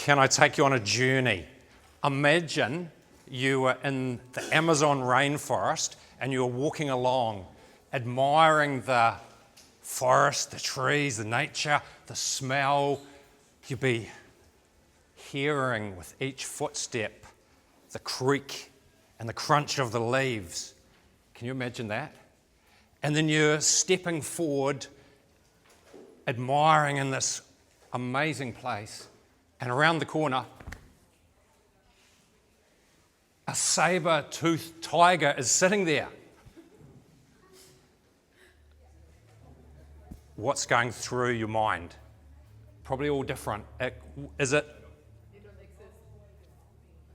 Can I take you on a journey? Imagine you were in the Amazon rainforest and you were walking along, admiring the forest, the trees, the nature, the smell. You'd be hearing with each footstep the creak and the crunch of the leaves. Can you imagine that? And then you're stepping forward, admiring in this amazing place, and around the corner, a saber-toothed tiger is sitting there. What's going through your mind? Probably all different. Is it? It doesn't exist.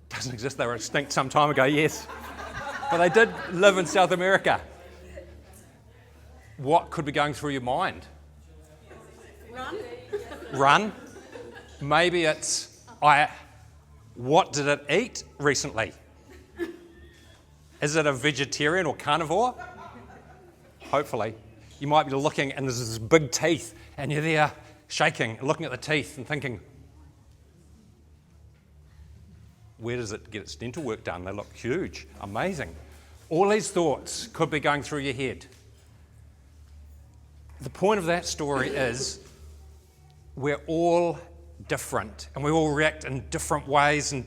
Doesn't exist. They were extinct some time ago, yes. But they did live in South America. What could be going through your mind? Run? Maybe it's, what did it eat recently? Is it a vegetarian or carnivore? Hopefully. You might be looking and there's this big teeth and you're there shaking, looking at the teeth and thinking, where does it get its dental work done? They look huge, amazing. All these thoughts could be going through your head. The point of that story is we're all different and we all react in different ways and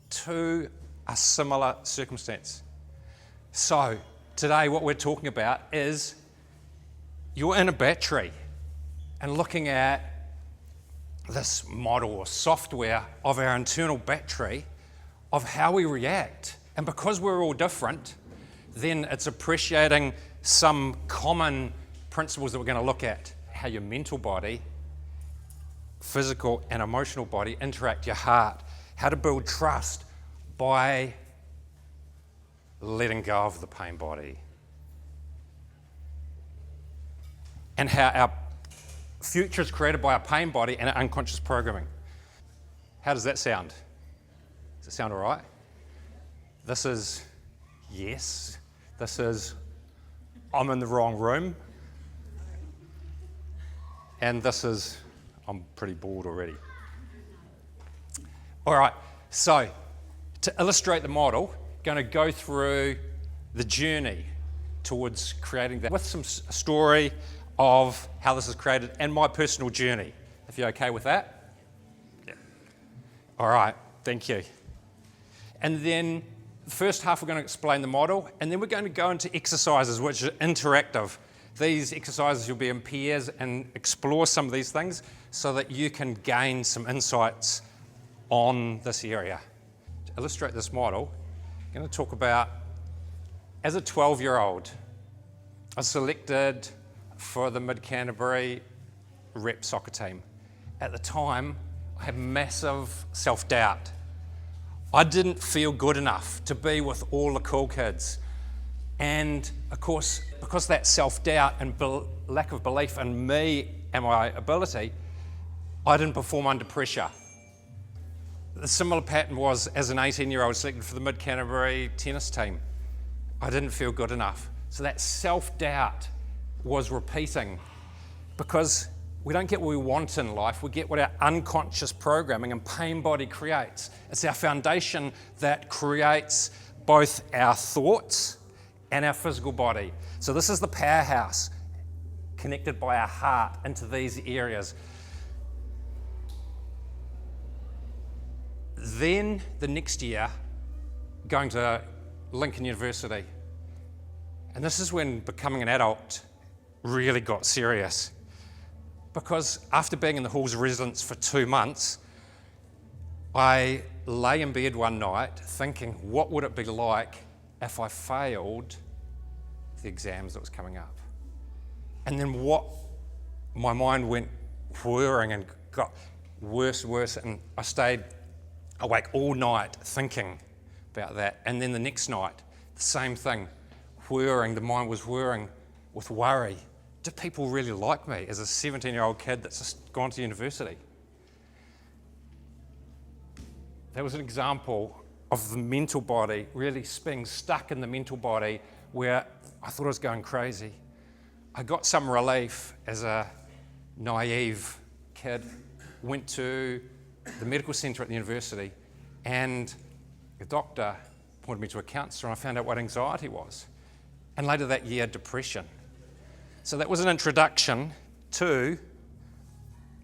to a similar circumstance. So today what we're talking about is you're in a battery and looking at this model or software of our internal battery of how we react. And because we're all different, then it's appreciating some common principles that we're going to look at. How your mental body, physical and emotional body interact, your heart. How to build trust by letting go of the pain body. And how our future is created by our pain body and our unconscious programming. How does that sound? Does it sound all right? This is yes. This is I'm in the wrong room. And this is I'm pretty bored already. All right, so to illustrate the model, going to go through the journey towards creating that with some story of how this is created and my personal journey, if you're okay with that. Yeah. All right, thank you. And then the first half we're going to explain the model, and then we're going to go into exercises which are interactive. These exercises you'll be in pairs and explore some of these things so that you can gain some insights on this area. To illustrate this model, I'm going to talk about, as a 12-year-old, I was selected for the Mid-Canterbury rep soccer team. At the time, I had massive self-doubt. I didn't feel good enough to be with all the cool kids. And of course, because that self-doubt and lack of belief in me and my ability, I didn't perform under pressure. The similar pattern was as an 18-year-old selected for the Mid-Canterbury tennis team. I didn't feel good enough. So that self-doubt was repeating, because we don't get what we want in life, we get what our unconscious programming and pain body creates. It's our foundation that creates both our thoughts and our physical body. So this is the powerhouse connected by our heart into these areas. Then the next year, going to Lincoln University. And this is when becoming an adult really got serious. Because after being in the halls of residence for 2 months, I lay in bed one night thinking, what would it be like if I failed the exams that was coming up? And then my mind went whirring and got worse and worse, and I stayed awake all night thinking about that. And then the next night, the same thing, whirring, the mind was whirring with worry. Do people really like me as a 17-year-old kid that's just gone to university? That was an example of the mental body really being stuck in the mental body where I thought I was going crazy. I got some relief as a naive kid, went to the medical centre at the university, and the doctor pointed me to a counsellor, and I found out what anxiety was. And later that year, depression. So that was an introduction to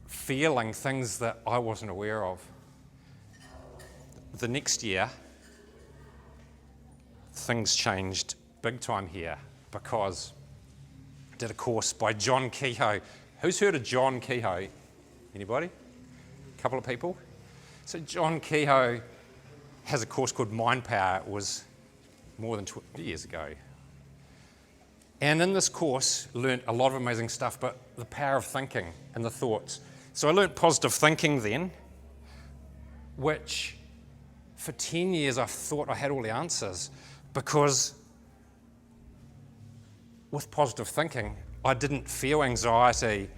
feeling things that I wasn't aware of. The next year, things changed big time here because I did a course by John Kehoe. Who's heard of John Kehoe? Anybody? A couple of people? So John Kehoe has a course called Mind Power. It was more than 20 years ago. And in this course, learnt a lot of amazing stuff, but the power of thinking and the thoughts. So I learnt positive thinking then, which for 10 years I thought I had all the answers, because with positive thinking, I didn't feel anxiety,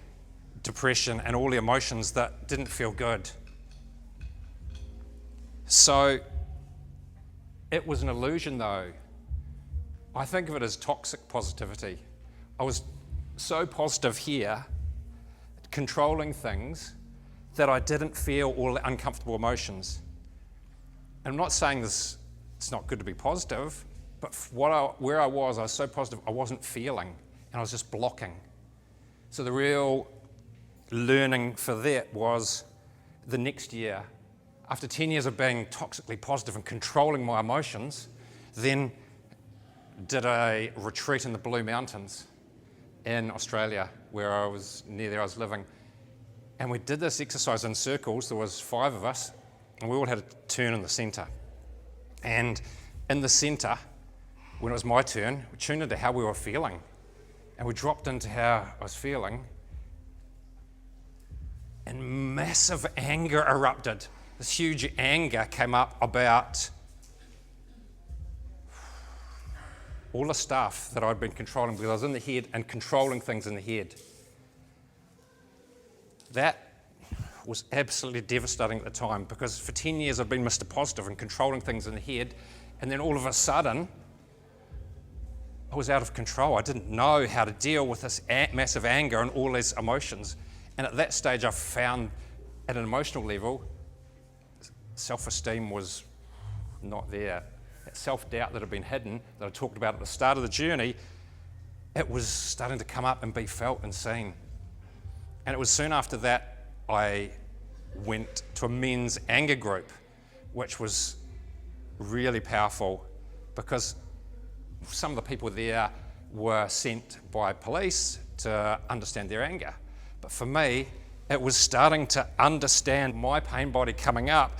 depression, and all the emotions that didn't feel good. So it was an illusion though. I think of it as toxic positivity. I was so positive here, controlling things, that I didn't feel all the uncomfortable emotions. And I'm not saying this, it's not good to be positive, but where I was so positive, I wasn't feeling, and I was just blocking. So the real learning for that was the next year, after 10 years of being toxically positive and controlling my emotions, then did a retreat in the Blue Mountains in Australia, where I was near there I was living. And we did this exercise in circles. There was 5 of us, and we all had a turn in the centre. And in the centre, when it was my turn, we tuned into how we were feeling. And we dropped into how I was feeling, and massive anger erupted. This huge anger came up about all the stuff that I'd been controlling, because I was in the head and controlling things in the head. That was absolutely devastating at the time, because for 10 years I'd been Mr. Positive and controlling things in the head, and then all of a sudden I was out of control. I didn't know how to deal with this massive anger and all these emotions. And at that stage I found, at an emotional level, self-esteem was not there. That self-doubt that had been hidden, that I talked about at the start of the journey, it was starting to come up and be felt and seen. And it was soon after that I went to a men's anger group, which was really powerful, because some of the people there were sent by police to understand their anger. But for me, it was starting to understand my pain body coming up,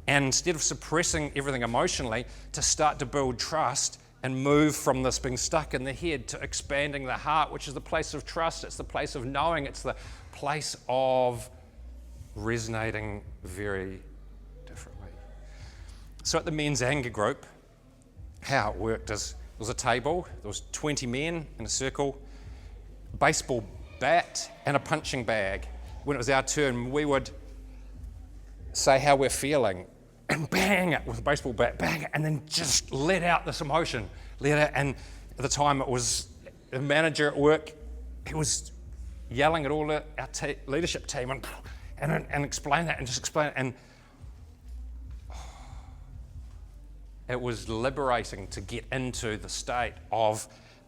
and instead of suppressing everything emotionally, to start to build trust and move from this being stuck in the head to expanding the heart, which is the place of trust. It's the place of knowing. It's the place of resonating very differently. So at the men's anger group, how it worked is there was a table, there was 20 men in a circle, a baseball bat and a punching bag. When it was our turn, we would say how we're feeling and bang it with a baseball bat, bang it, and then just let out this emotion. And at the time it was the manager at work, he was yelling at all our leadership team and explain that and just explain it. And it was liberating to get into the state of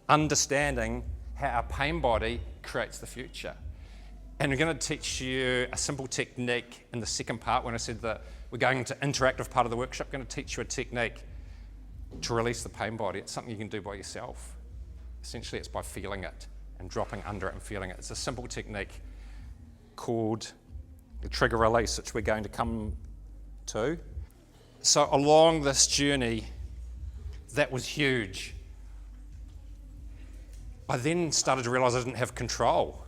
understanding how our pain body creates the future. And we're going to teach you a simple technique in the second part. When I said that we're going into interactive part of the workshop, I'm going to teach you a technique to release the pain body. It's something you can do by yourself. Essentially, it's by feeling it and dropping under it and feeling it. It's a simple technique called the trigger release, which we're going to come to. So along this journey, that was huge. I then started to realize I didn't have control.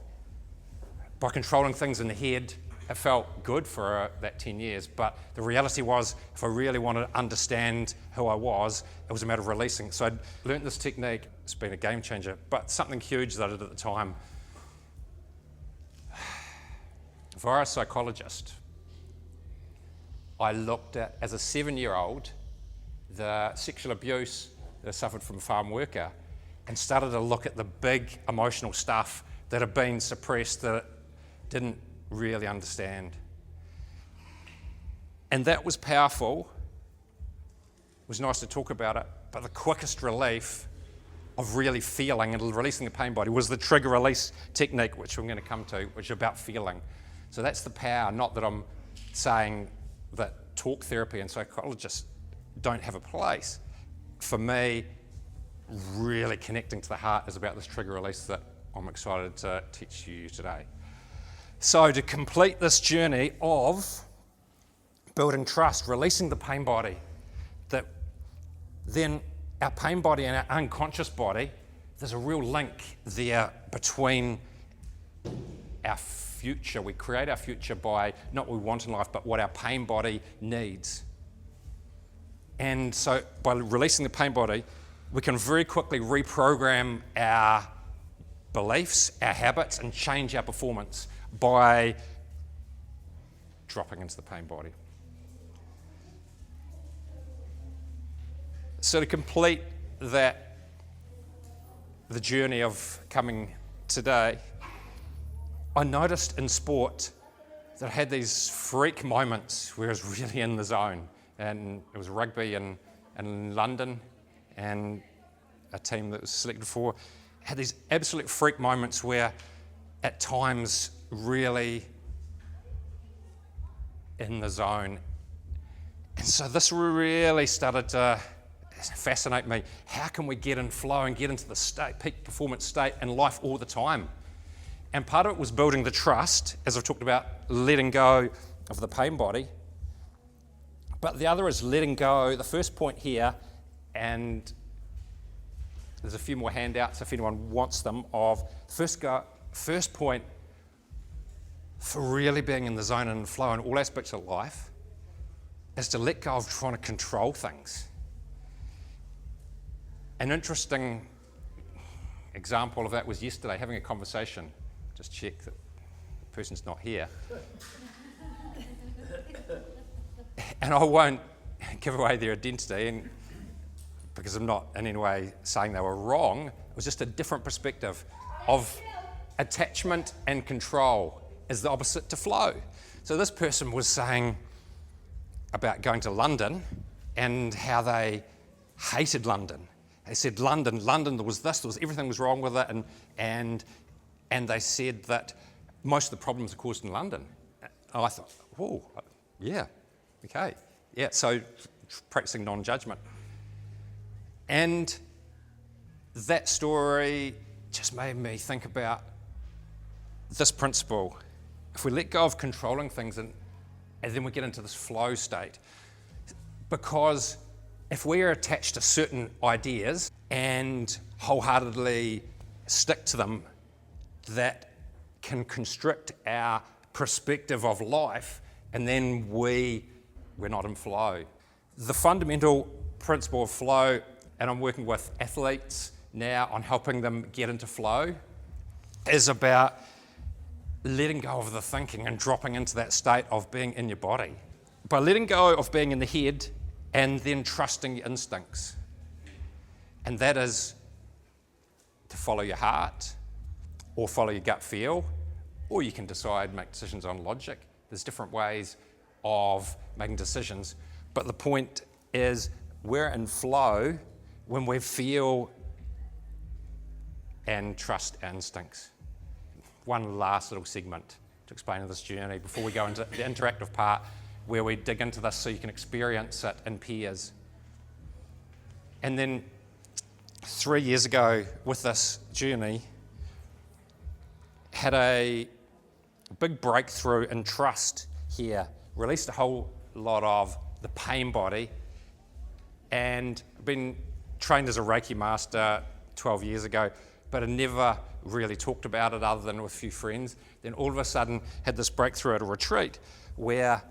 By controlling things in the head, it felt good for that 10 years, but the reality was, if I really wanted to understand who I was, it was a matter of releasing. So I'd learnt this technique. It's been a game changer, but something huge that I did at the time. Via a psychologist, I looked at, as a 7-year-old, the sexual abuse that I suffered from a farm worker, and started to look at the big emotional stuff that had been suppressed, that didn't really understand. And that was powerful. It was nice to talk about it, but the quickest relief of really feeling and releasing the pain body was the trigger release technique, which I'm going to come to, which is about feeling. So that's the power, not that I'm saying that talk therapy and psychologists don't have a place. For me, really connecting to the heart is about this trigger release that I'm excited to teach you today. So to complete this journey of building trust, releasing the pain body, that then our pain body and our unconscious body, there's a real link there between our future. We create our future by not what we want in life, but what our pain body needs. And so by releasing the pain body, we can very quickly reprogram our beliefs, our habits, and change our performance by dropping into the pain body. So to complete the journey of coming today, I noticed in sport that I had these freak moments where I was really in the zone. And it was rugby in London, and a team that was selected for had these absolute freak moments where at times really in the zone. And so this really started to fascinate me. How can we get in flow and get into the peak performance state in life all the time? And part of it was building the trust, as I've talked about, letting go of the pain body. But the other is letting go, the first point here, and there's a few more handouts if anyone wants them, of first point for really being in the zone and flow in all aspects of life is to let go of trying to control things. An interesting example of that was yesterday, having a conversation. Just check that the person's not here. And I won't give away their identity because I'm not in any way saying they were wrong. It was just a different perspective of attachment and control is the opposite to flow. So this person was saying about going to London and how they hated London. They said London, there was this, everything was wrong with it, and they said that most of the problems are caused in London. And I thought, oh, yeah, okay. Yeah, so practicing non-judgment. And that story just made me think about this principle. If we let go of controlling things and then we get into this flow state, because if we are attached to certain ideas and wholeheartedly stick to them, that can constrict our perspective of life, and then we're not in flow. The fundamental principle of flow, and I'm working with athletes now on helping them get into flow, is about letting go of the thinking and dropping into that state of being in your body. By letting go of being in the head and then trusting your instincts. And that is to follow your heart or follow your gut feel, or you can decide, make decisions on logic. There's different ways of making decisions, but the point is we're in flow when we feel and trust our instincts. One last little segment to explain this journey before we go into the interactive part where we dig into this so you can experience it in pairs. And then 3 years ago with this journey, had a big breakthrough in trust here, released a whole lot of the pain body, and been trained as a Reiki master 12 years ago, but I never really talked about it other than with a few friends. Then all of a sudden had this breakthrough at a retreat where,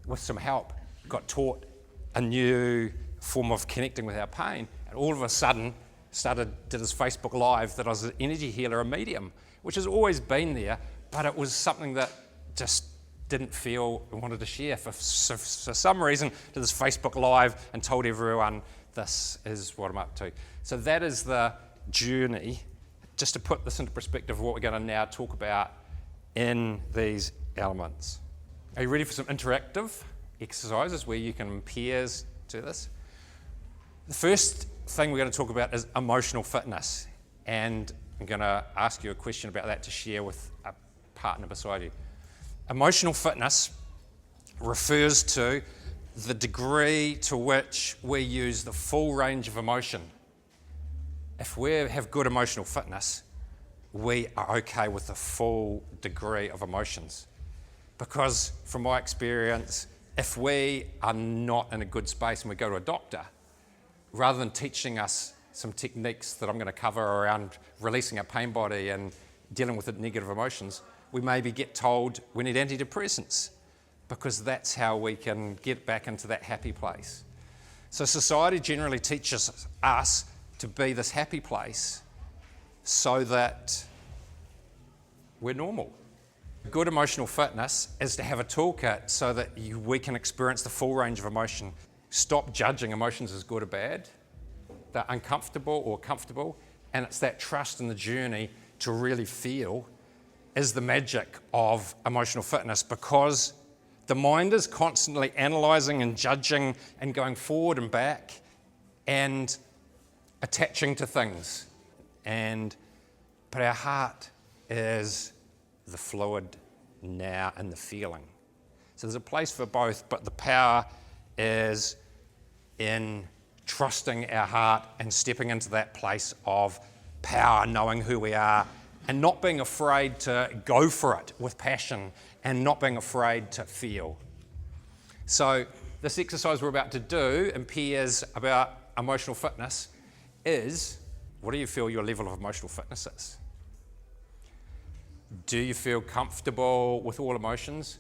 with some help, got taught a new form of connecting with our pain, and all of a sudden did this Facebook Live that I was an energy healer, a medium, which has always been there, but it was something that just didn't feel I wanted to share. For some reason, did this Facebook Live and told everyone this is what I'm up to. So that is the journey, just to put this into perspective of what we're going to now talk about in these elements. Are you ready for some interactive exercises where you can in pairs do this. The first thing we're going to talk about is emotional fitness, and I'm going to ask you a question about that to share with a partner beside you. Emotional fitness refers to the degree to which we use the full range of emotion. If we have good emotional fitness, we are okay with the full degree of emotions. Because from my experience, if we are not in a good space and we go to a doctor, rather than teaching us some techniques that I'm going to cover around releasing our pain body and dealing with the negative emotions, we maybe get told we need antidepressants, because that's how we can get back into that happy place. So society generally teaches us to be this happy place so that we're normal. Good emotional fitness is to have a toolkit so that we can experience the full range of emotion. Stop judging emotions as good or bad. They're uncomfortable or comfortable, and it's that trust in the journey to really feel is the magic of emotional fitness, because the mind is constantly analysing and judging and going forward and back and attaching to things. But our heart is the fluid now and the feeling. So there's a place for both, but the power is in trusting our heart and stepping into that place of power, knowing who we are, and not being afraid to go for it with passion and not being afraid to feel. So this exercise we're about to do in pairs about emotional fitness is, what do you feel your level of emotional fitness is? Do you feel comfortable with all emotions?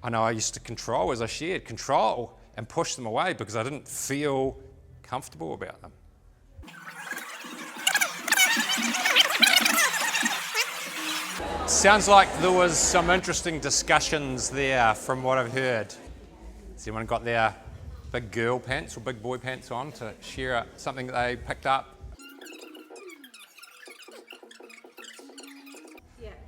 I know I used to control, as I shared, control and push them away because I didn't feel comfortable about them. Sounds like there was some interesting discussions there from what I've heard. Has anyone got their big girl pants or big boy pants on to share something that they picked up?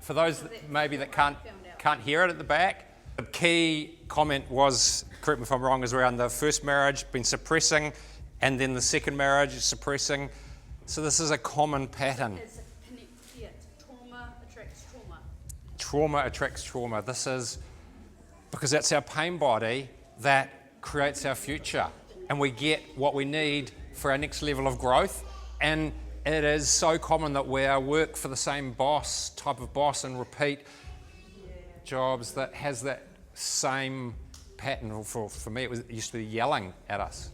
For those that maybe that can't hear it at the back, the key comment was, correct me if I'm wrong, is around the first marriage been suppressing, and then the second marriage suppressing. So this is a common pattern. Trauma attracts trauma. Trauma attracts trauma. This is because that's our pain body that creates our future, and we get what we need for our next level of growth. And it is so common that we work for the same boss, type of boss, and repeat jobs that has that same pattern. For me, it used to be yelling at us.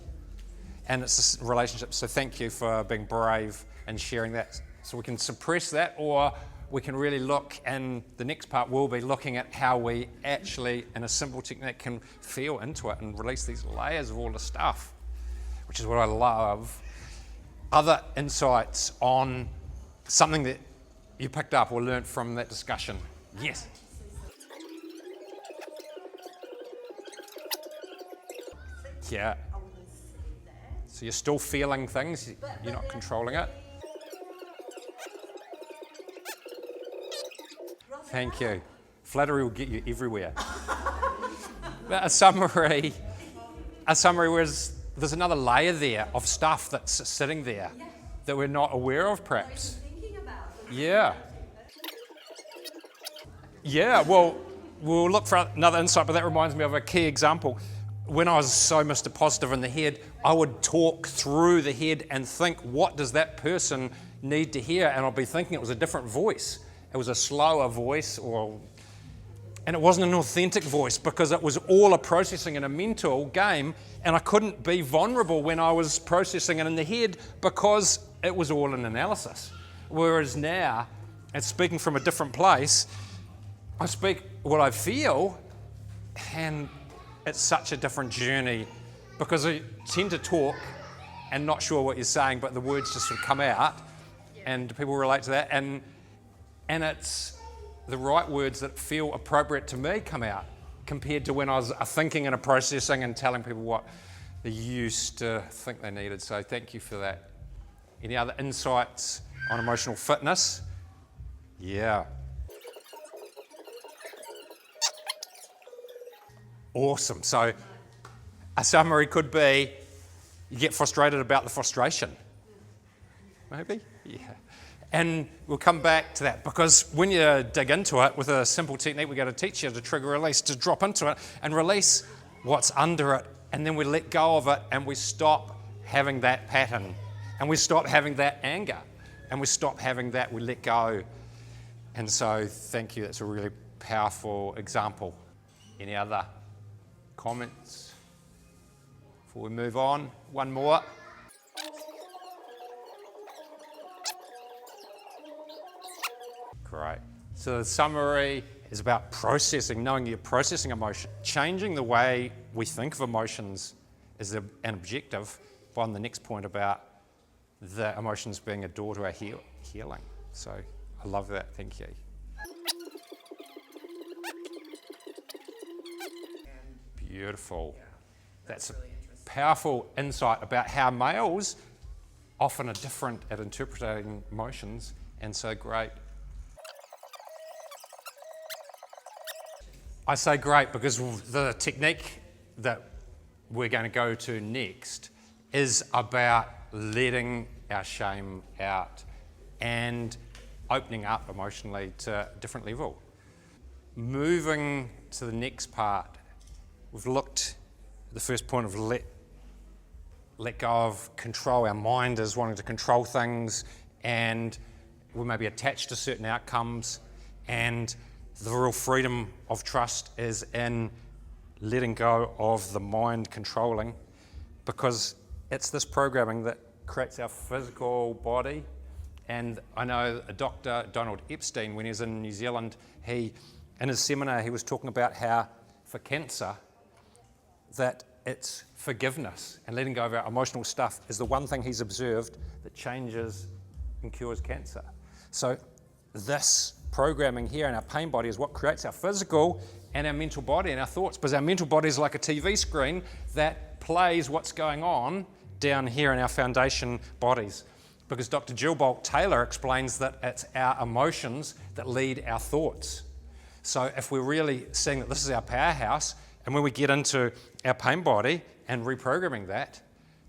And it's a relationship. So thank you for being brave and sharing that. So we can suppress that, or we can really look, and the next part will be looking at how we actually, in a simple technique, can feel into it and release these layers of all the stuff, which is what I love. Other insights on something that you picked up or learnt from that discussion? Yes. Yeah. So you're still feeling things, you're not controlling it? Thank you. Flattery will get you everywhere. But a summary was, there's another layer there of stuff that's sitting there that we're not aware of, perhaps. Yeah. Yeah, well, we'll look for another insight, but that reminds me of a key example. When I was so Mr. Positive in the head, I would talk through the head and think, what does that person need to hear? And I'd be thinking it was a different voice. It was a slower voice, and it wasn't an authentic voice, because it was all a processing and a mental game, and I couldn't be vulnerable when I was processing it in the head because it was all an analysis. Whereas now, and speaking from a different place, I speak what I feel, and it's such a different journey, because I tend to talk and not sure what you're saying, but the words just sort of come out, and people relate to that, and it's the right words that feel appropriate to me come out, compared to when I was thinking and processing and telling people what they used to think they needed. So thank you for that. Any other insights on emotional fitness? Yeah. Awesome. So A summary could be you get frustrated about the frustration. Maybe? Yeah. And we'll come back to that because when you dig into it with a simple technique, we're going to teach you to trigger release, to drop into it and release what's under it. And then we let go of it and we stop having that pattern. And we stop having that anger. And we stop having that, we let go. And so thank you, that's a really powerful example. Any other comments before we move on? One more. Great. So the summary is about processing, knowing you're processing emotion. Changing the way we think of emotions is an objective on the next point about the emotions being a door to our healing. So I love that. Thank you. Beautiful. That's a powerful insight about how males often are different at interpreting emotions, and so great. I say great because the technique that we're going to go to next is about letting our shame out and opening up emotionally to a different level. Moving to the next part, we've looked at the first point of let go of control. Our mind is wanting to control things and we may be attached to certain outcomes, and the real freedom of trust is in letting go of the mind controlling, because it's this programming that creates our physical body. And I know Dr. Donald Epstein, when he was in New Zealand, in his seminar, he was talking about how for cancer, that it's forgiveness and letting go of our emotional stuff is the one thing he's observed that changes and cures cancer. So this programming here in our pain body is what creates our physical and our mental body and our thoughts, because our mental body is like a TV screen that plays what's going on down here in our foundation bodies. Because Dr. Jill Bolt Taylor explains that it's our emotions that lead our thoughts. So if we're really seeing that this is our powerhouse, and when we get into our pain body and reprogramming that,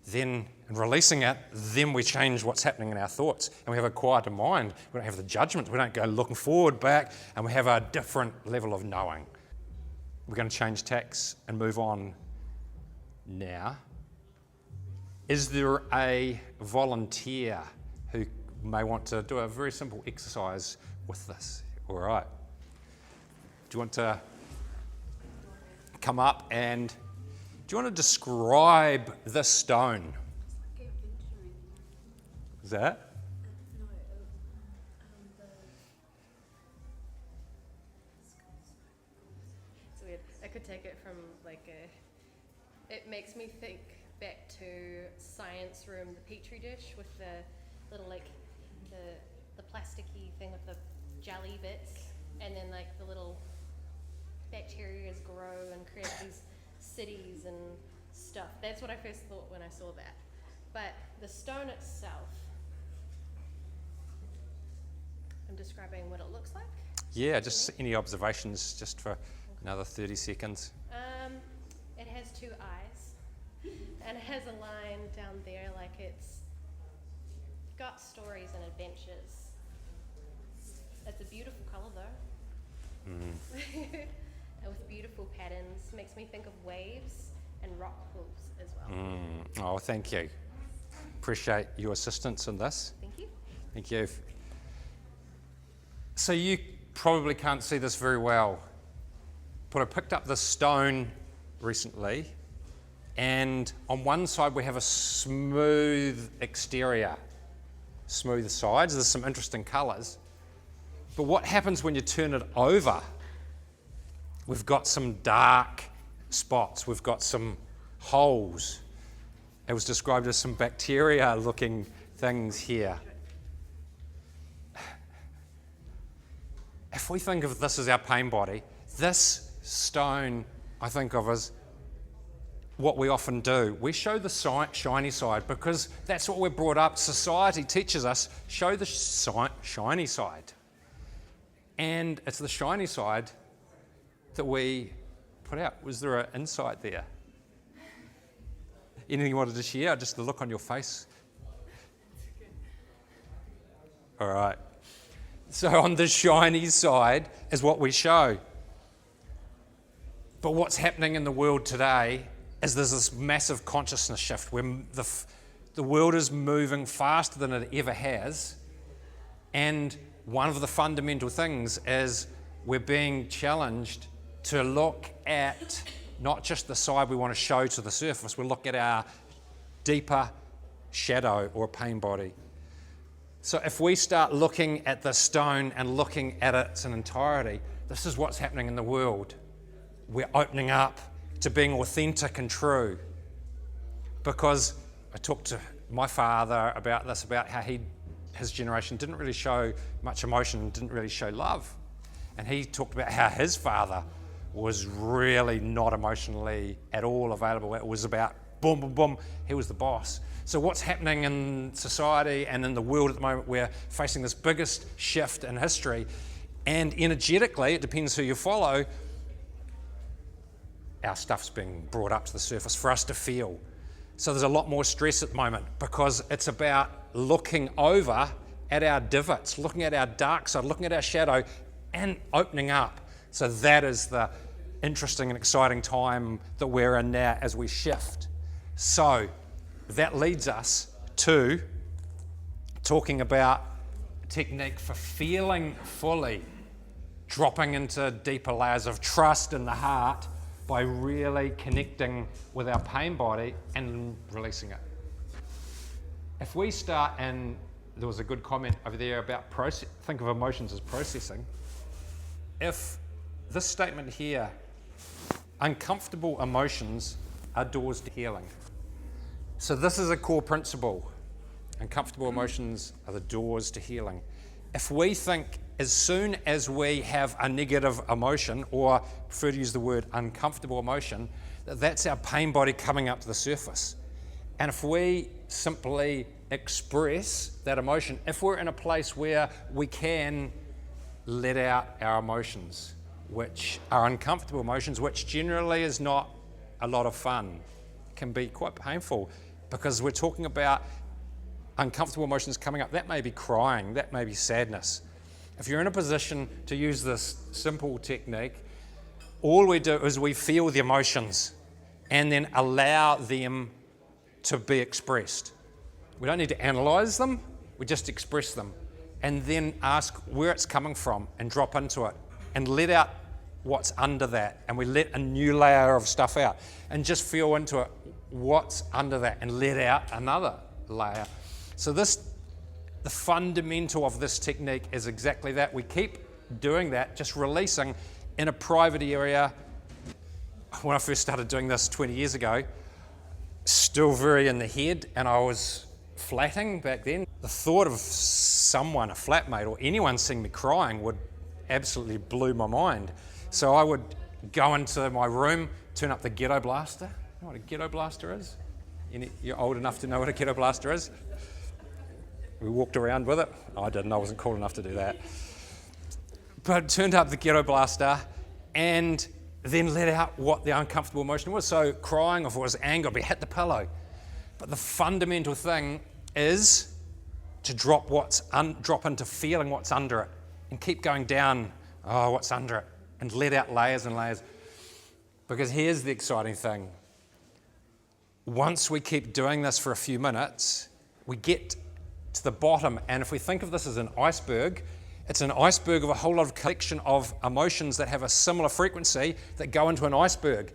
then and releasing it, then we change what's happening in our thoughts. And we have a quieter mind. We don't have the judgment. We don't go looking forward, back, and we have a different level of knowing. We're going to change tacks and move on now. Is there a volunteer who may want to do a very simple exercise with this? All right. Do you want to come up and do you want to describe this stone? Is that? It's weird. I could take it from it makes me think back to science room, the petri dish with the little the plasticky thing with the jelly bits, and then the little bacteria grow and create these cities and stuff. That's what I first thought when I saw that. But the stone itself, I'm describing what it looks like. Yeah, just any observations just for another 30 seconds. It has two eyes, and it has a line down there like it's got stories and adventures. It's a beautiful colour though. With beautiful patterns. Makes me think of waves and rock pools as well. Oh, thank you. Appreciate your assistance in this. Thank you. Thank you. So you probably can't see this very well, but I picked up this stone recently, and on one side we have a smooth exterior, smooth sides. There's some interesting colours. But what happens when you turn it over? We've got some dark spots. We've got some holes. It was described as some bacteria-looking things here. If we think of this as our pain body, this stone I think of as what we often do. We show the shiny side because that's what we're brought up. Society teaches us, show the shiny side. And it's the shiny side that we put out. Was there an insight there? Anything you wanted to share? Just the look on your face. All right. So on the shiny side is what we show. But what's happening in the world today is there's this massive consciousness shift where the world is moving faster than it ever has. And one of the fundamental things is we're being challenged to look at not just the side we want to show to the surface, we look at our deeper shadow or pain body. So if we start looking at the stone and looking at it in entirety, this is what's happening in the world. We're opening up to being authentic and true. Because I talked to my father about this, about how his generation didn't really show much emotion, didn't really show love. And he talked about how his father was really not emotionally at all available. It was about boom, boom, boom, he was the boss. So what's happening in society and in the world at the moment, we're facing this biggest shift in history. And energetically, it depends who you follow, our stuff's being brought up to the surface for us to feel. So there's a lot more stress at the moment because it's about looking over at our divots, looking at our dark side, looking at our shadow and opening up. So that is the interesting and exciting time that we're in now as we shift. So that leads us to talking about a technique for feeling fully, dropping into deeper layers of trust in the heart by really connecting with our pain body and releasing it. If we start, and there was a good comment over there about think of emotions as processing. If this statement here, uncomfortable emotions are doors to healing. So this is a core principle. Uncomfortable emotions are the doors to healing. If we think as soon as we have a negative emotion, or prefer to use the word uncomfortable emotion, that's our pain body coming up to the surface. And if we simply express that emotion, if we're in a place where we can let out our emotions, which are uncomfortable emotions, which generally is not a lot of fun, can be quite painful because we're talking about uncomfortable emotions coming up. That may be crying, that may be sadness. If you're in a position to use this simple technique, all we do is we feel the emotions and then allow them to be expressed. We don't need to analyze them, we just express them and then ask where it's coming from and drop into it and let out what's under that, and we let a new layer of stuff out and just feel into it what's under that and let out another layer. So the fundamental of this technique is exactly that. We keep doing that, just releasing in a private area. When I first started doing this 20 years ago, still very in the head, and I was flatting back then. The thought of someone, a flatmate or anyone seeing me crying would absolutely blew my mind. So I would go into my room, turn up the ghetto blaster. You know what a ghetto blaster is? You're old enough to know what a ghetto blaster is? We walked around with it. I didn't, I wasn't cool enough to do that. But turned up the ghetto blaster and then let out what the uncomfortable emotion was. So crying, if it was anger, I'd be hit the pillow. But the fundamental thing is to drop into feeling what's under it and keep going down, what's under it, and let out layers and layers. Because here's the exciting thing. Once we keep doing this for a few minutes, we get to the bottom, and if we think of this as an iceberg, it's an iceberg of a whole lot of collection of emotions that have a similar frequency that go into an iceberg.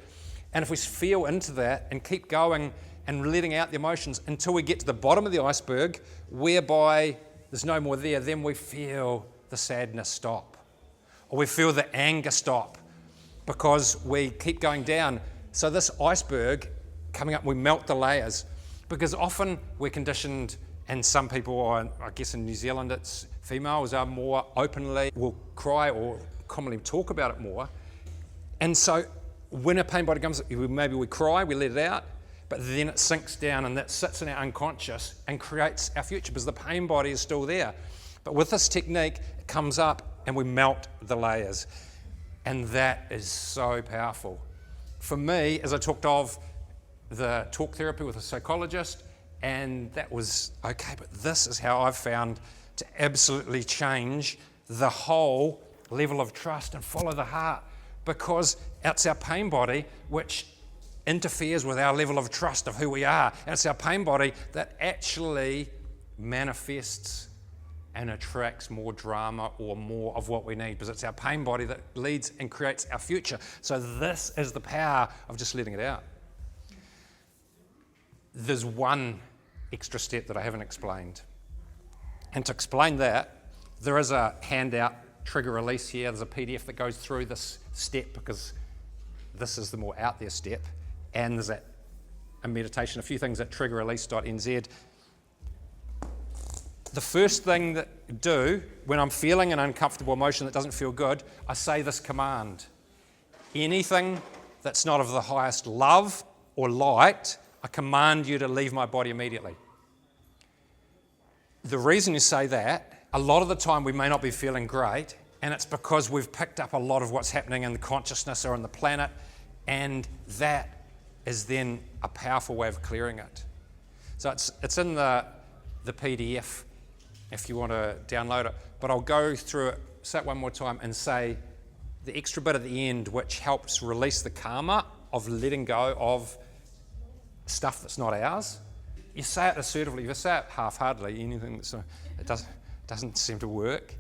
And if we feel into that and keep going and letting out the emotions until we get to the bottom of the iceberg, whereby there's no more there, then we feel the sadness stop. Or we feel the anger stop because we keep going down. So this iceberg coming up, we melt the layers because often we're conditioned, and some people, I guess in New Zealand, it's females are more openly will cry or commonly talk about it more. And so when a pain body comes, maybe we cry, we let it out, but then it sinks down and that sits in our unconscious and creates our future because the pain body is still there. But with this technique, it comes up and we melt the layers. And that is so powerful. For me, as I talked of, the talk therapy with a psychologist, and that was okay, but this is how I've found to absolutely change the whole level of trust and follow the heart, because it's our pain body which interferes with our level of trust of who we are, and it's our pain body that actually manifests and attracts more drama or more of what we need, because it's our pain body that leads and creates our future. So this is the power of just letting it out. There's one extra step that I haven't explained. And to explain that, there is a handout trigger release here. There's a PDF that goes through this step, because this is the more out there step. And there's a meditation, a few things at triggerrelease.nz. The first thing that I do when I'm feeling an uncomfortable emotion that doesn't feel good, I say this command. Anything that's not of the highest love or light, I command you to leave my body immediately. The reason you say that, a lot of the time we may not be feeling great, and it's because we've picked up a lot of what's happening in the consciousness or on the planet, and that is then a powerful way of clearing it. So it's in the PDF if you want to download it, but I'll go through it, say it one more time, and say the extra bit at the end which helps release the karma of letting go of stuff that's not ours. You say it assertively. If you say it half-heartedly, anything that's it doesn't seem to work.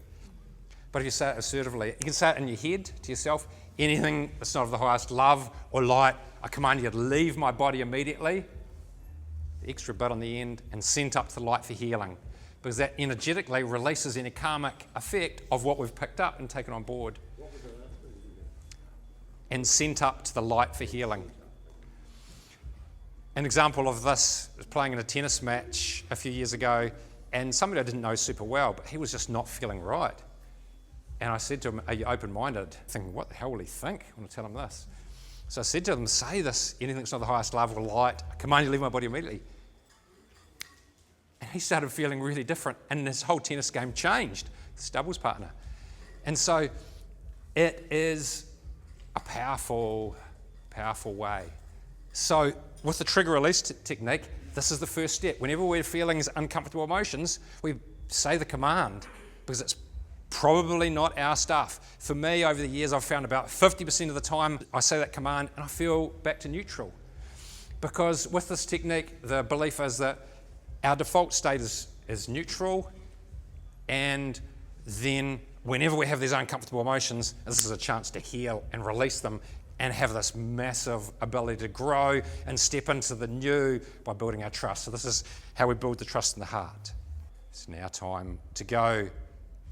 But if you say it assertively, you can say it in your head to yourself. Anything that's not of the highest love or light, I command you to leave my body immediately. The extra bit on the end, and sent up to the light for healing, because that energetically releases any karmic effect of what we've picked up and taken on board. And sent up to the light for healing. An example of this was playing in a tennis match a few years ago, and somebody I didn't know super well, but he was just not feeling right. And I said to him, "Are you open-minded?" Thinking, what the hell will he think? I want to tell him this. So I said to him, say this, anything that's not the highest love or light, I command you to leave my body immediately. And he started feeling really different, and his whole tennis game changed, his doubles partner. And so it is a powerful, powerful way. So with the trigger release technique, this is the first step. Whenever we're feeling uncomfortable emotions, we say the command, because it's probably not our stuff. For me, over the years, I've found about 50% of the time I say that command and I feel back to neutral. Because with this technique, the belief is that our default state is neutral, and then whenever we have these uncomfortable emotions, this is a chance to heal and release them and have this massive ability to grow and step into the new by building our trust. So this is how we build the trust in the heart. It's now time to go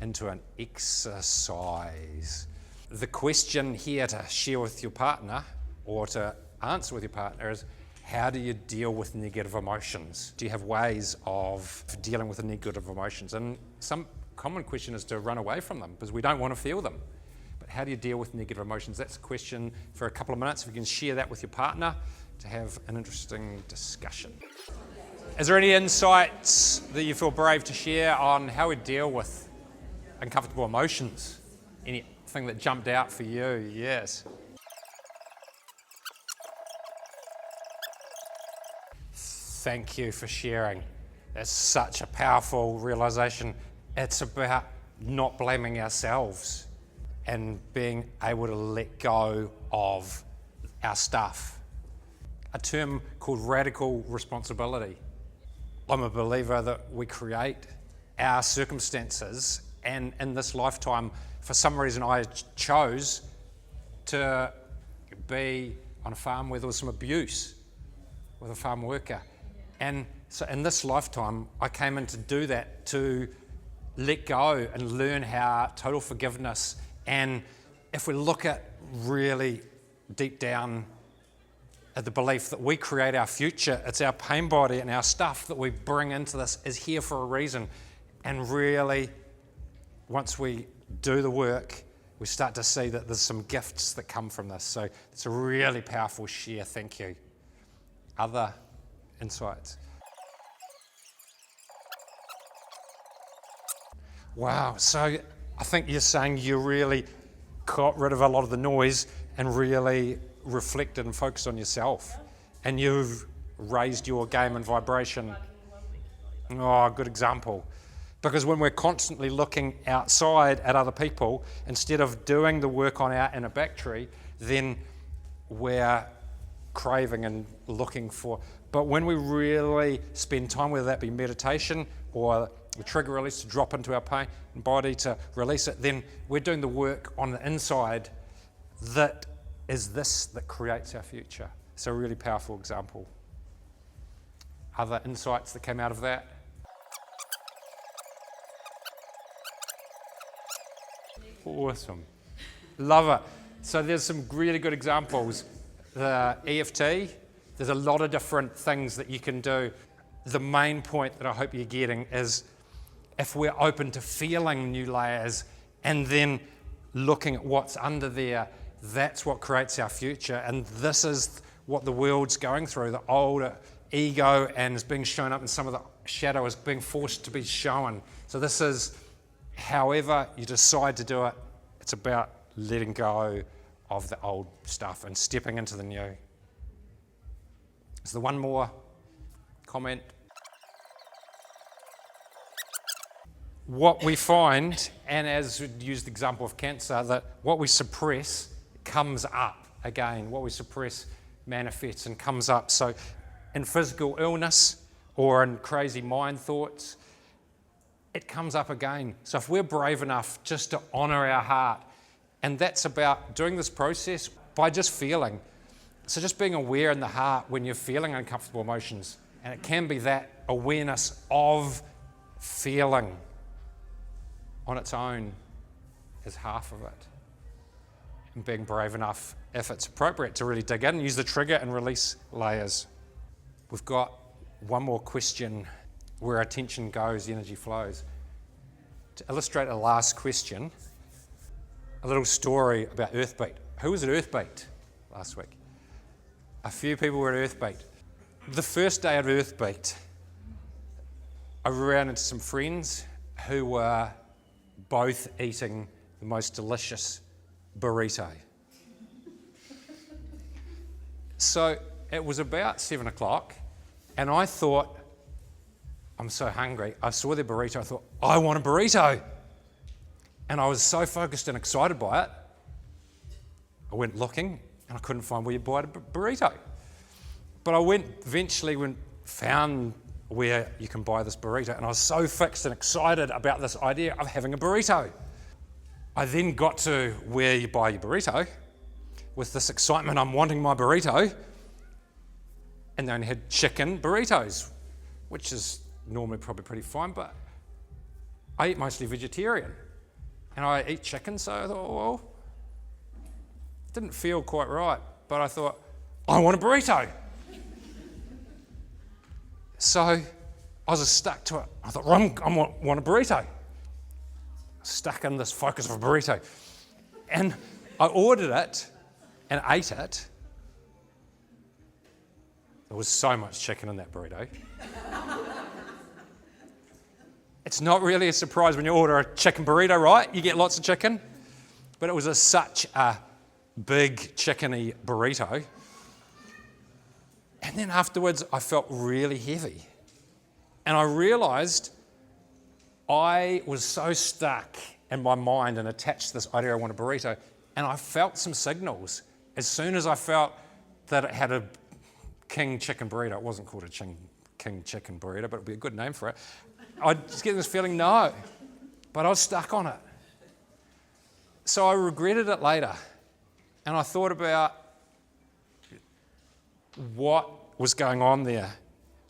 into an exercise. The question here to share with your partner or to answer with your partner is, how do you deal with negative emotions? Do you have ways of dealing with the negative emotions? And some common question is to run away from them because we don't want to feel them. But how do you deal with negative emotions? That's a question for a couple of minutes. If you can share that with your partner to have an interesting discussion. Is there any insights that you feel brave to share on how we deal with uncomfortable emotions? Anything that jumped out for you? Yes. Thank you for sharing. That's such a powerful realization. It's about not blaming ourselves and being able to let go of our stuff. A term called radical responsibility. I'm a believer that we create our circumstances, and in this lifetime, for some reason I chose to be on a farm where there was some abuse with a farm worker. And so in this lifetime, I came in to do that, to let go and learn how total forgiveness. And if we look at really deep down at the belief that we create our future, it's our pain body and our stuff that we bring into this is here for a reason. And really, once we do the work, we start to see that there's some gifts that come from this. So it's a really powerful share. Thank you. Other insights? Wow, so I think you're saying you really got rid of a lot of the noise and really reflected and focused on yourself and you've raised your game and vibration. Oh, good example. Because when we're constantly looking outside at other people, instead of doing the work on our inner battery, then we're craving and looking for. But when we really spend time, whether that be meditation or the trigger release to drop into our pain body to release it, then we're doing the work on the inside that is this that creates our future. It's a really powerful example. Other insights that came out of that? Awesome. Love it. So there's some really good examples. The EFT, there's a lot of different things that you can do. The main point that I hope you're getting is if we're open to feeling new layers and then looking at what's under there, that's what creates our future. And this is what the world's going through. The old ego and is being shown up, and some of the shadow is being forced to be shown. So this is, however you decide to do it, it's about letting go of the old stuff and stepping into the new. Is there one more comment? What we find, and as we used the example of cancer, that what we suppress comes up again. What we suppress manifests and comes up. So in physical illness or in crazy mind thoughts, it comes up again. So if we're brave enough just to honour our heart, and that's about doing this process by just feeling. So just being aware in the heart when you're feeling uncomfortable emotions, and it can be that awareness of feeling on its own is half of it. And being brave enough, if it's appropriate, to really dig in, use the trigger and release layers. We've got one more question. Where attention goes, the energy flows. To illustrate the last question, a little story about Earthbeat. Who was at Earthbeat last week? A few people were at Earthbeat. The first day of Earthbeat, I ran into some friends who were both eating the most delicious burrito. So it was about 7 o'clock, and I thought, I'm so hungry. I saw their burrito. I thought, I want a burrito. And I was so focused and excited by it, I went looking and I couldn't find where you buy a burrito. But I found where you can buy this burrito, and I was so fixed and excited about this idea of having a burrito. I then got to where you buy your burrito with this excitement, I'm wanting my burrito, and they only had chicken burritos, which is normally probably pretty fine, but I eat mostly vegetarian and I eat chicken, so I thought, well, it didn't feel quite right, but I thought, I want a burrito. So I was just stuck to it. I thought, I want a burrito. Stuck in this focus of a burrito. And I ordered it and ate it. There was so much chicken in that burrito. It's not really a surprise when you order a chicken burrito, right? You get lots of chicken. But it was such a big chickeny burrito. And then afterwards, I felt really heavy. And I realised I was so stuck in my mind and attached to this idea I want a burrito. And I felt some signals. As soon as I felt that it had a king chicken burrito, it wasn't called a king chicken burrito, but it would be a good name for it. I just get this feeling, no, but I was stuck on it. So I regretted it later, and I thought about what was going on there.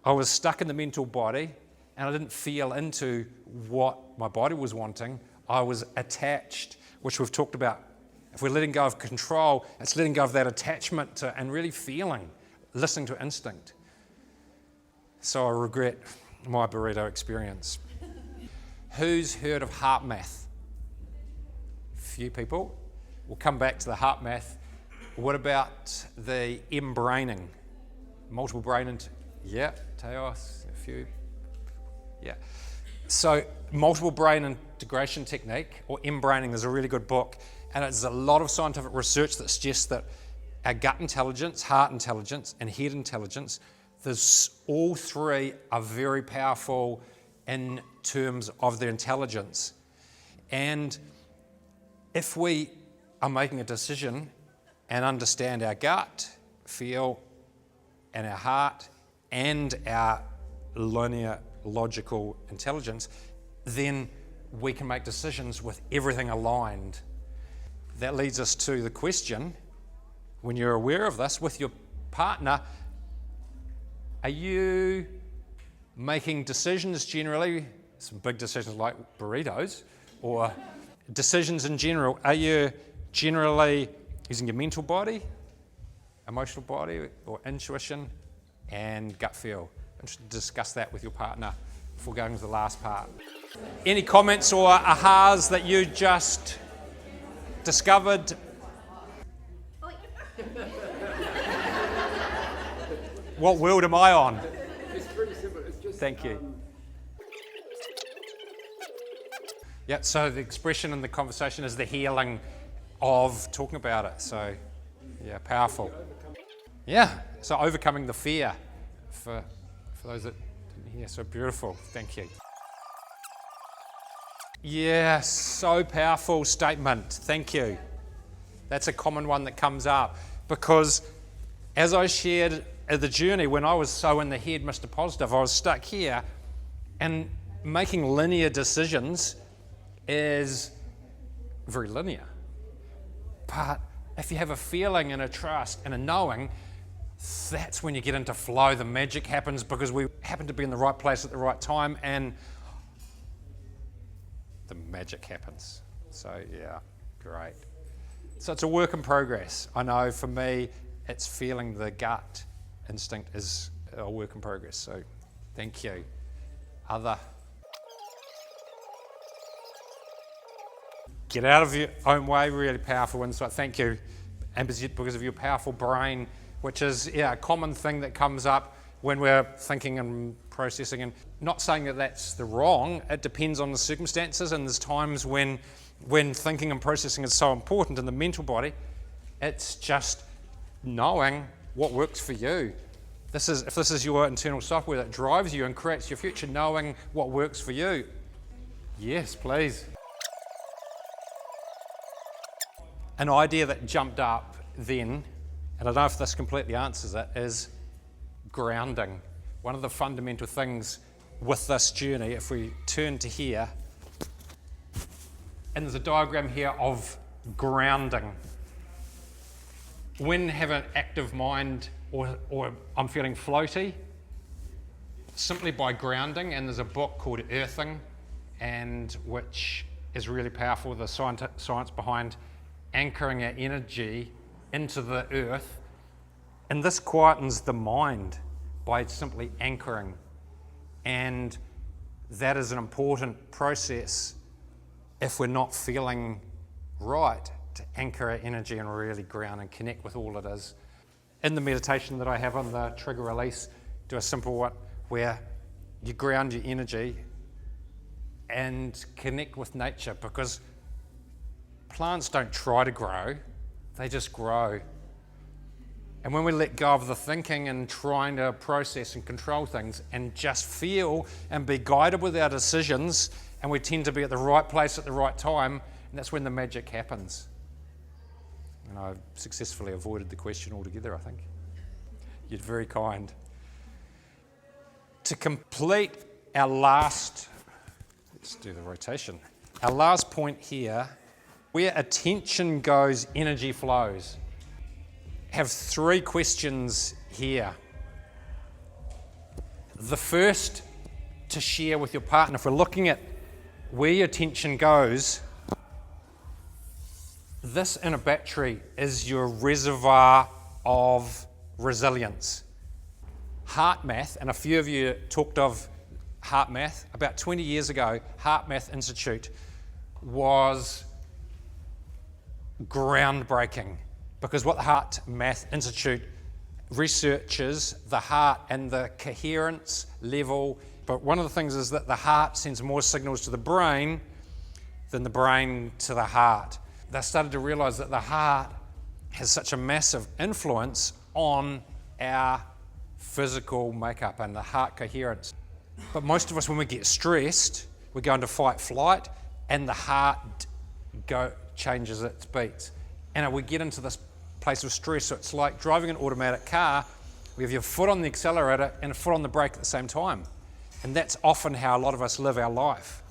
I was stuck in the mental body, and I didn't feel into what my body was wanting. I was attached, which we've talked about. If we're letting go of control, it's letting go of that attachment to, and really feeling, listening to instinct. So I regret my burrito experience. Who's heard of heart math? Few people. We'll come back to the heart math. What about the M-braining? Multiple brain, yeah, Teos, a few. Yeah. So multiple brain integration technique, or M-braining, there's a really good book, and there's a lot of scientific research that suggests that our gut intelligence, heart intelligence, and head intelligence, all three are very powerful in terms of their intelligence. And if we are making a decision and understand our gut, feel, and our heart, and our linear logical intelligence, then we can make decisions with everything aligned. That leads us to the question, when you're aware of this with your partner, are you making decisions generally, some big decisions like burritos, or decisions in general, are you generally using your mental body, emotional body, or intuition and gut feel? I'm interested to discuss that with your partner before going to the last part. Any comments or ahas that you just discovered? What world am I on? It's pretty simple. It's just. Thank you. Yeah, so the expression in the conversation is the healing of talking about it. So, yeah, powerful. Yeah, so overcoming the fear for those that didn't hear. So beautiful. Thank you. Yeah, so powerful statement. Thank you. That's a common one that comes up because as I shared the journey, when I was so in the head, Mr. Positive, I was stuck here, and making linear decisions is very linear. But if you have a feeling and a trust and a knowing, that's when you get into flow. The magic happens because we happen to be in the right place at the right time, and the magic happens. So yeah, great. So it's a work in progress. I know for me, it's feeling the gut instinct is a work in progress. So thank you. Other? Get out of your own way, really powerful insight. Thank you. And because of your powerful brain, which is a common thing that comes up when we're thinking and processing. And not saying that that's the wrong, it depends on the circumstances, and there's times when thinking and processing is so important in the mental body, it's just knowing what works for you. If this is your internal software that drives you and creates your future, knowing what works for you. Yes, please. An idea that jumped up then, and I don't know if this completely answers it, is grounding. One of the fundamental things with this journey, if we turn to here, and there's a diagram here of grounding. When I have an active mind or I'm feeling floaty, simply by grounding, and there's a book called Earthing, and which is really powerful, the science behind anchoring our energy into the earth, and this quietens the mind by simply anchoring, and that is an important process if we're not feeling right, to anchor our energy and really ground and connect with all it is. In the meditation that I have on the trigger release, do a simple one where you ground your energy and connect with nature, because plants don't try to grow, they just grow. And when we let go of the thinking and trying to process and control things and just feel and be guided with our decisions, and we tend to be at the right place at the right time, and that's when the magic happens. And I've successfully avoided the question altogether, I think. You're very kind. To complete our last, let's do the rotation. Our last point here, where attention goes, energy flows. Have 3 questions here. The first to share with your partner, if we're looking at where your attention goes, this inner battery is your reservoir of resilience. Heart Math, and a few of you talked of Heart Math, about 20 years ago, Heart Math Institute was groundbreaking, because what the Heart Math Institute researches the heart and the coherence level, but one of the things is that the heart sends more signals to the brain than the brain to the heart. They started to realize that the heart has such a massive influence on our physical makeup and the heart coherence. But most of us, when we get stressed, we go into fight flight and the heart changes its beats. And we get into this place of stress. So it's like driving an automatic car. We have your foot on the accelerator and a foot on the brake at the same time. And that's often how a lot of us live our life.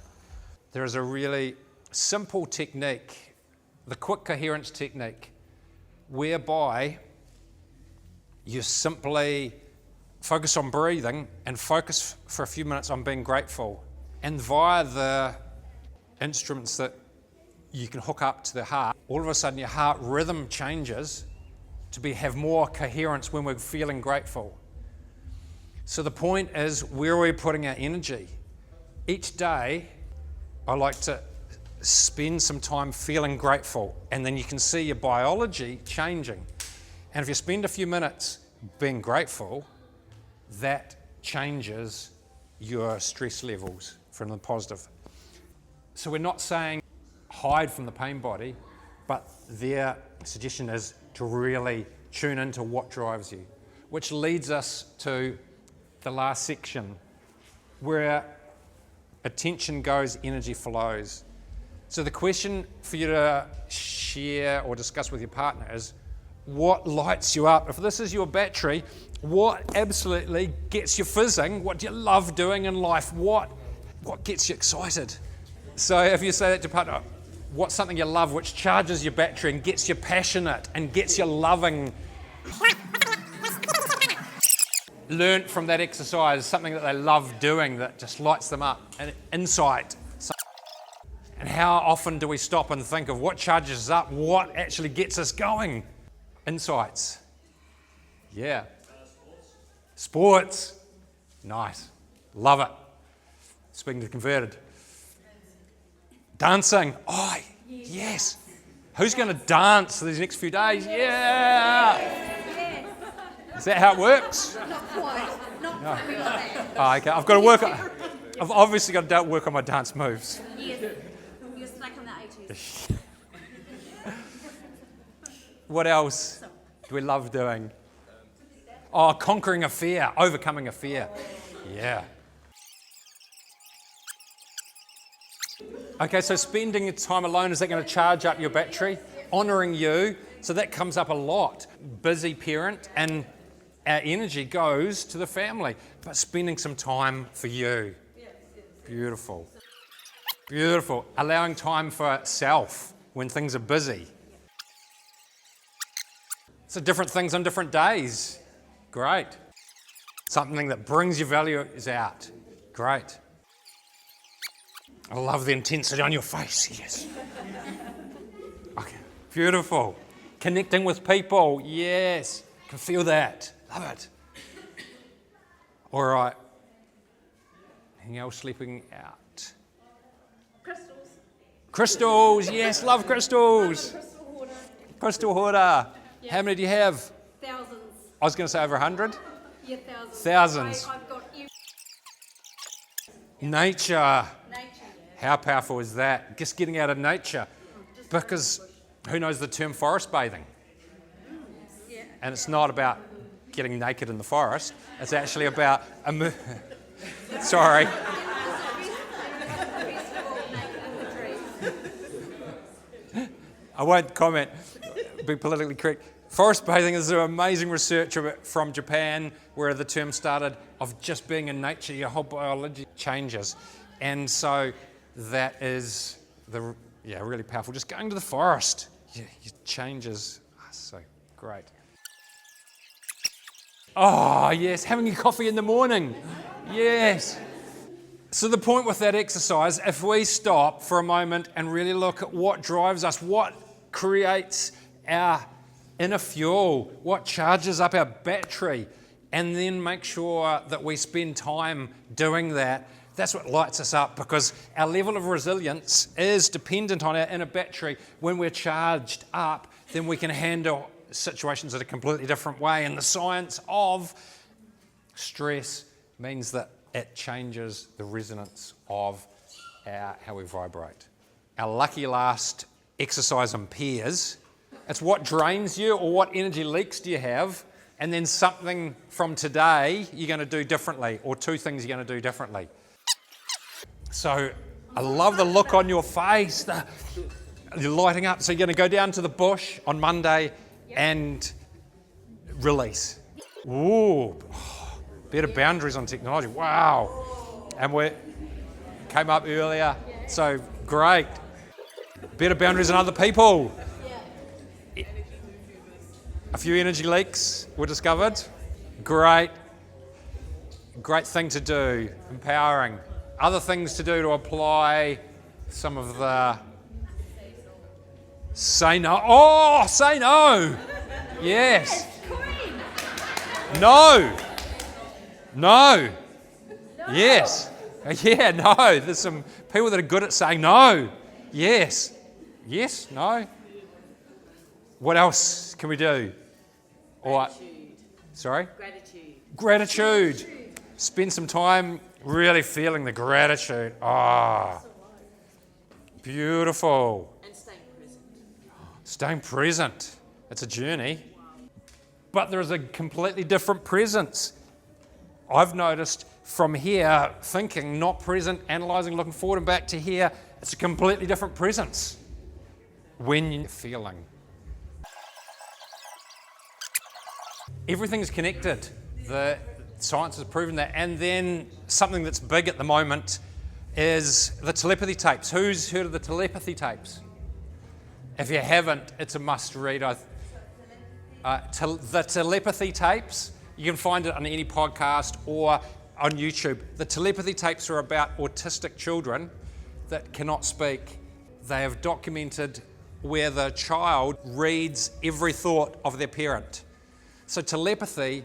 There is a really simple technique, the quick coherence technique, whereby you simply focus on breathing and focus for a few minutes on being grateful. And via the instruments that you can hook up to the heart, all of a sudden your heart rhythm changes to have more coherence when we're feeling grateful. So the point is, where are we putting our energy? Each day, I like to spend some time feeling grateful, and then you can see your biology changing. And if you spend a few minutes being grateful, that changes your stress levels from the positive. So we're not saying hide from the pain body, but their suggestion is to really tune into what drives you, which leads us to the last section, where attention goes, energy flows. So the question for you to share or discuss with your partner is, what lights you up? If this is your battery, what absolutely gets you fizzing? What do you love doing in life? What gets you excited? So if you say that to your partner, what's something you love which charges your battery and gets you passionate and gets you loving? Learn from that exercise something that they love doing that just lights them up, an insight. And how often do we stop and think of what charges us up, what actually gets us going? Insights. Yeah. Sports. Nice. Love it. Speaking to the converted. Dancing. Oh, yes. Who's going to dance these next few days? Yeah. Is that how it works? Not quite. Not quite like that. Oh, okay. I've got to work on, I've obviously got to work on my dance moves. Yes. You're stuck in the 80s. What else do we love doing? Oh, conquering a fear, overcoming a fear. Yeah. Okay, so spending time alone, is that going to charge up your battery? Honouring you, so that comes up a lot. Busy parent, and our energy goes to the family, but spending some time for you. Beautiful. Beautiful. Allowing time for self when things are busy. So different things on different days. Great. Something that brings your values out. Great. I love the intensity on your face, yes. Okay, beautiful. Connecting with people, yes. Can feel that. Love it. All right. Anything else sleeping out? Crystals. Crystals, yes, love crystals. Crystal water. Crystal hoarder. How many do you have? Thousands. I was going to say over 100. Yeah, thousands. Thousands. I've got every Nature. nature. How powerful is that? Just getting out of nature. Because who knows the term forest bathing? Yeah. And it's not about getting naked in the forest. It's actually about sorry. I won't comment, be politically correct. Forest bathing is an amazing research from Japan where the term started of just being in nature, your whole biology changes. And so that is really powerful. Just going to the forest, your changes are so great. Oh, yes, having your coffee in the morning. Yes. So the point with that exercise, if we stop for a moment and really look at what drives us, what creates our inner fuel, what charges up our battery, and then make sure that we spend time doing that, that's what lights us up, because our level of resilience is dependent on our inner battery. When we're charged up, then we can handle situations in a completely different way. And the science of stress means that it changes the resonance of how we vibrate. Our lucky last exercise in pairs It's what drains you or what energy leaks do you have, and then something from today you're going to do differently, or two things you're going to do differently. So I love the look on your face. You're lighting up. So you're going to go down to the bush on Monday and release. Ooh, better boundaries on technology. Wow. And we came up earlier. So great. Better boundaries on other people. A few energy leaks were discovered. Great. Great thing to do. Empowering. Other things to do to apply some of the say no. Oh, say no. Yes. No. No. Yes. Yeah, no. There's some people that are good at saying no. Yes. Yes, no. What else can we do? Gratitude. Sorry? Gratitude. Gratitude. Spend some time really feeling the gratitude. Ah, beautiful. And staying present. Staying present. It's a journey. But there is a completely different presence. I've noticed from here, thinking, not present, analysing, looking forward and back to here, it's a completely different presence when you're feeling. Everything's connected. The science has proven that. And then something that's big at the moment is the telepathy tapes. Who's heard of the telepathy tapes? If you haven't, it's a must read. The telepathy tapes, you can find it on any podcast or on YouTube. The telepathy tapes are about autistic children that cannot speak. They have documented where the child reads every thought of their parent. So telepathy,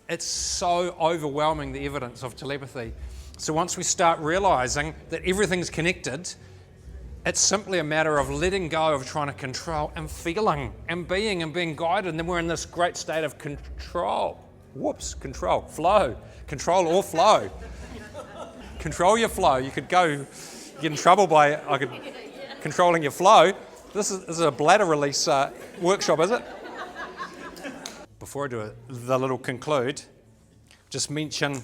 it's so overwhelming, the evidence of telepathy. So once we start realising that everything's connected, it's simply a matter of letting go of trying to control and feeling and being guided. And then we're in this great state of control. Flow. Control or flow. Control your flow. You could get in trouble by controlling your flow. This is a bladder release workshop, is it? Before I do the little conclude, just mention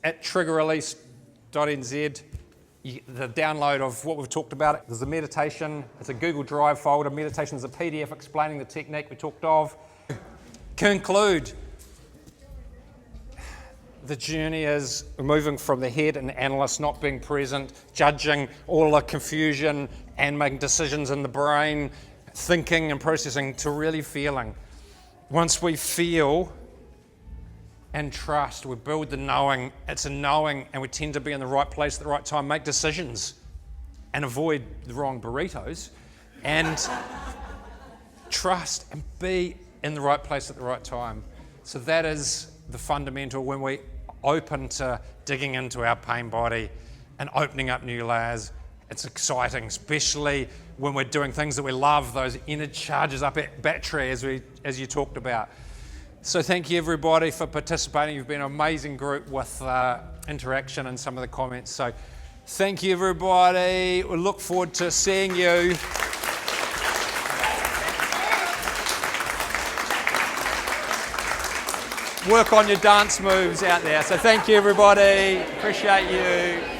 at triggerrelease.nz the download of what we've talked about. There's a meditation. It's a Google Drive folder. Meditation is a PDF explaining the technique we talked of. Conclude. The journey is moving from the head and analyst, not being present, judging all the confusion and making decisions in the brain, thinking and processing, to really feeling. Once we feel and trust, we build the knowing. It's a knowing, and we tend to be in the right place at the right time, make decisions and avoid the wrong burritos, and trust and be in the right place at the right time. So that is the fundamental when we open to digging into our pain body and opening up new layers. It's exciting, especially when we're doing things that we love. Those inner charges up at battery, as you talked about. So thank you everybody for participating. You've been an amazing group with interaction and some of the comments. So thank you everybody. We look forward to seeing you. Work on your dance moves out there. So thank you everybody. Appreciate you.